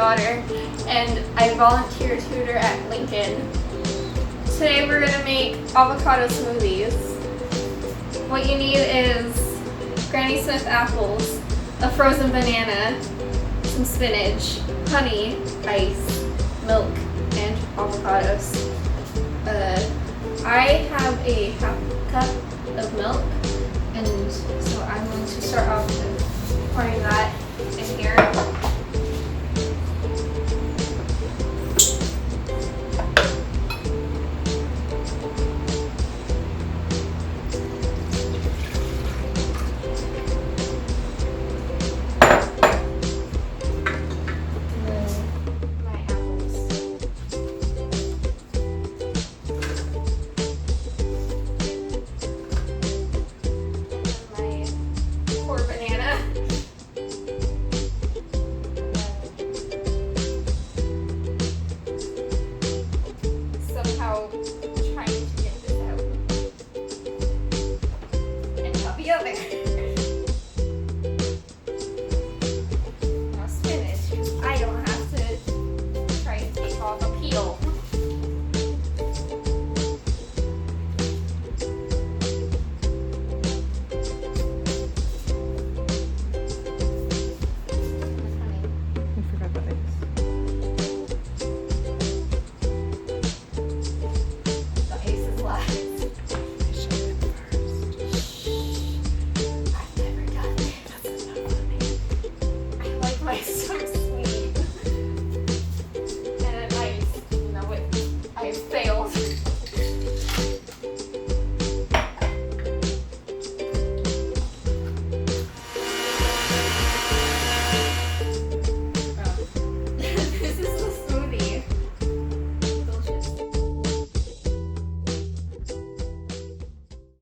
daughter, and I volunteer tutor at Lincoln. Today we're going to make avocado smoothies. What you need is Granny Smith apples, a frozen banana, some spinach, honey, ice, milk, and avocados. I have a half cup of milk, and so I'm going to start off with pouring that in here.